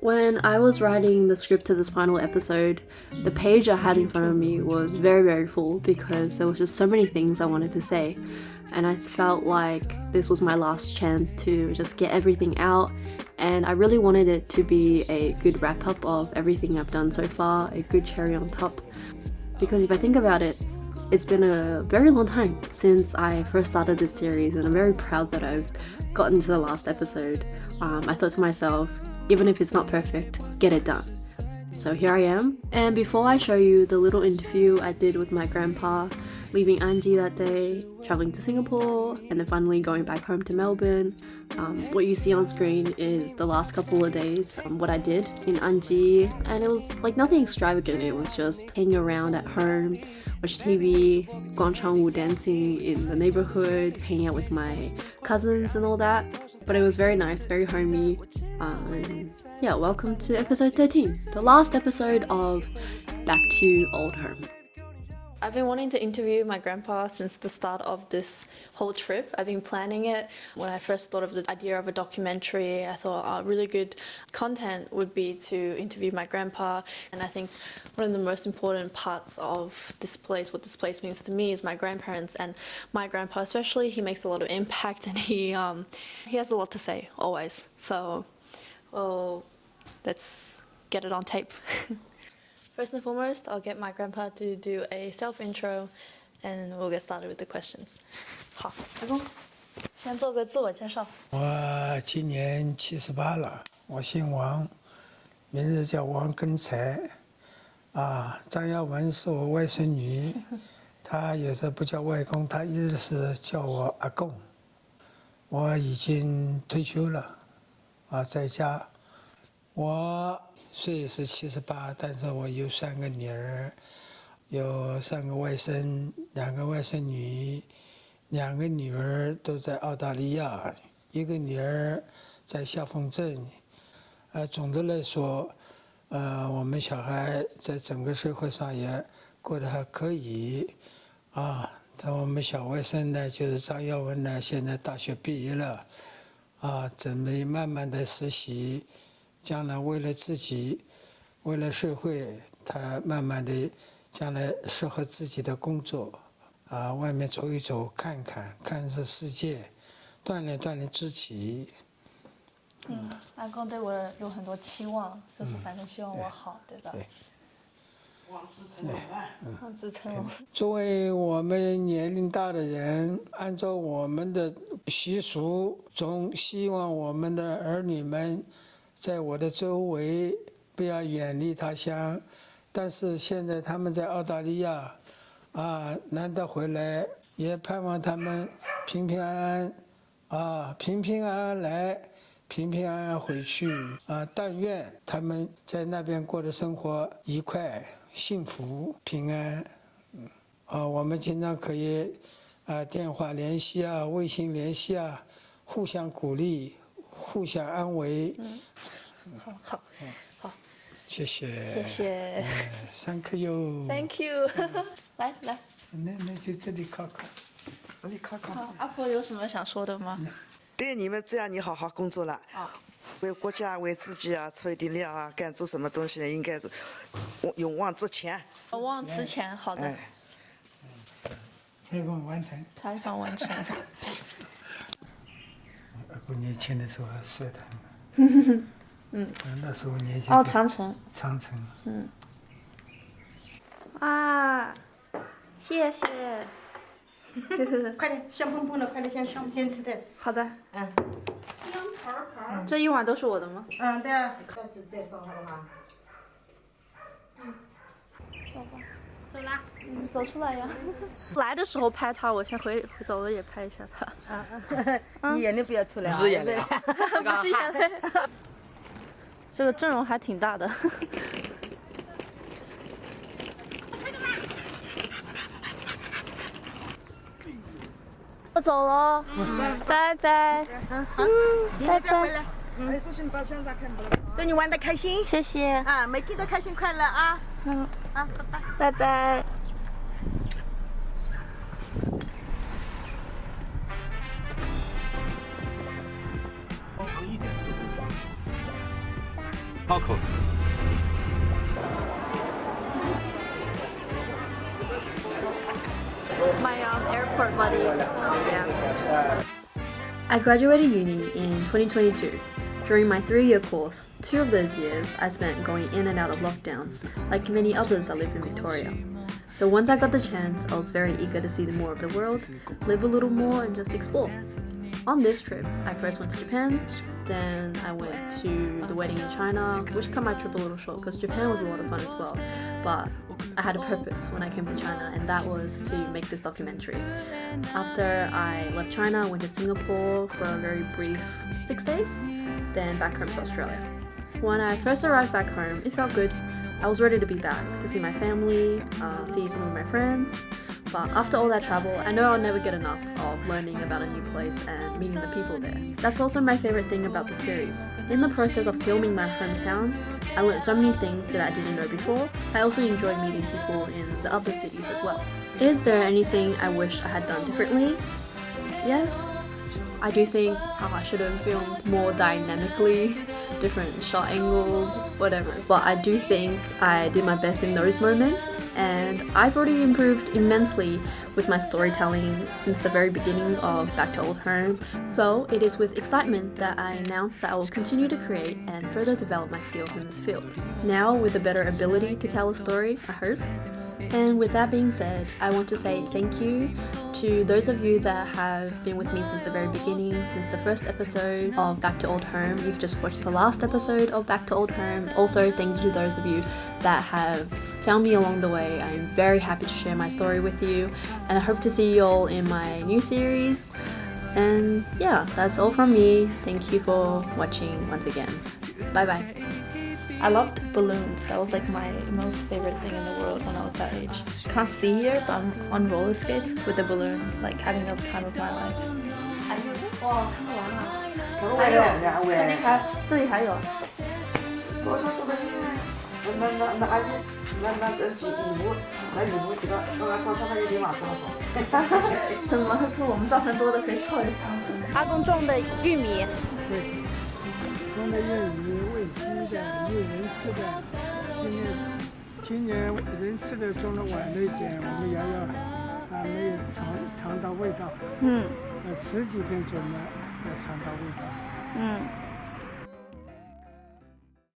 When I was writing the script to this final episode, the page I had in front of me was very full because there was just so many things I wanted to say, and I felt like this was my last chance to just get everything out, and I really wanted it to be a good wrap-up of everything I've done so far, a good cherry on top. Because if I think about it, it's been a very long time since I first started this series, and I'm very proud that I've gotten to the last episode. I thought to myself, even if it's not perfect, get it done. So here I am, and before I show you the little interview I did with my grandpa, leaving Angie that day, traveling to Singapore, and then finally going back home to Melbourne, what you see on screen is the last couple of days, what I did in Angie, and it was like nothing extravagant. It was just hanging around at home, watch TV, Guangchangwu dancing in the neighborhood, hanging out with my cousins and all that. But it was very nice, very homey. And yeah, welcome to episode 13, the last episode of Back to Old Home. I've been wanting to interview my grandpa since the start of this whole trip. I've been planning it. When I first thought of the idea of a documentary, I thought really good content would be to interview my grandpa. And I think one of the most important parts of this place, what this place means to me, is my grandparents. And my grandpa especially, he makes a lot of impact, and he has a lot to say, always. So, well, let's get it on tape. First and foremost, I'll get my grandpa to do a self-intro, and we'll get started with the questions. 好，阿公，先做个自我介绍。我今年78了，我姓王，名字叫王根才。张耀文是我外孙女，她有时候不叫外公，她一直是叫我阿公。我已经退休了，在家。我岁是78，但是我有3个女儿，有3个外甥，2个外甥女，2个女儿都在澳大利亚，1个女儿在下凤镇。总的来说，我们小孩在整个社会上也过得还可以。但我们小外甥呢，就是张耀文呢，现在大学毕业了，准备慢慢的实习。将来为了自己，为了社会，他慢慢的将来适合自己的工作，外面走一走，看看这世界，锻炼自己。阿公对我有很多期望，就是反正希望我好，对吧？对。望子成龙啊！望子成龙。作为我们年龄大的人，按照我们的习俗，总希望我们的儿女们在我的周围，不要远离他乡。但是现在他们在澳大利亚，难得回来，也盼望他们平平安安，平平安安来，平平安安回去。但愿他们在那边过的生活愉快、幸福、平安。我们经常可以电话联系微信联系互相鼓励，互相安慰。好，谢谢。谢谢。Thank you。Thank you。来。那就这里靠。这里靠。阿婆有什么想说的吗？对你们这样，你好好工作了。为国家为自己出一点力该做什么东西呢？应该是勇往直前。勇往直前，好的。采访完成。采访完成。阿公年轻的时候还帅的。那时候年轻。长城。长城。谢谢。快点，香喷喷的，快点先吃点。好的。这一碗都是我的吗？对啊，下次再送好不好？走吧。走啦。走出来呀。来的时候拍他，我先回走了也拍一下他。你眼泪不要出来。不是眼泪，不是眼泪。这个阵容还挺大的。我走了，拜拜。好，明天再回来。祝你玩得开心。谢谢。每天都开心快乐啊。拜拜。拜拜。Taco. My airport buddy. Yeah. I graduated uni in 2022. During my 3-year course, 2 of those years I spent going in and out of lockdowns, like many others that live in Victoria. So once I got the chance, I was very eager to see more of the world, live a little more and just explore. On this trip, I first went to Japan, then I went to the wedding in China, which cut my trip a little short because Japan was a lot of fun as well. But I had a purpose when I came to China, and that was to make this documentary. After I left China, I went to Singapore for a very brief 6 days, then back home to Australia. When I first arrived back home, it felt good. I was ready to be back, to see my family, see some of my friends. But after all that travel, I know I'll never get enough of learning about a new place and meeting the people there. That's also my favorite thing about the series. In the process of filming my hometown, I learned so many things that I didn't know before. I also enjoyed meeting people in the other cities as well. Is there anything I wish I had done differently? Yes. I do think I should have filmed more dynamically, different shot angles, whatever. But I do think I did my best in those moments, and I've already improved immensely with my storytelling since the very beginning of Back to Old Home. So it is with excitement that I announce that I will continue to create and further develop my skills in this field. Now with a better ability to tell a story, I hope. And with that being said, I want to say thank you to those of you that have been with me since the very beginning, since the first episode of Back to Old Home. You've just watched the last episode of Back to Old Home. Also, thank you to those of you that have found me along the way. I'm very happy to share my story with you, and I hope to see you all in my new series. And yeah, that's all from me. Thank you for watching once again. Bye bye. I loved balloons. That was like my most favorite thing in the world when I was that age. Can't see here, but I'm on roller skates with a balloon, like having the time of my life. 哇，看完了，还有两位，这里还有。多少多的那阿姨，那姨母这个，我早上他就立马知道说。什么？他说我们造成多的可以凑一个房子。阿公种的玉米。对，种的玉米喂鸡的，有人吃的。今年人吃的种的晚了一点，我们瑶瑶还没有尝到味道。10几天种的要尝到味道。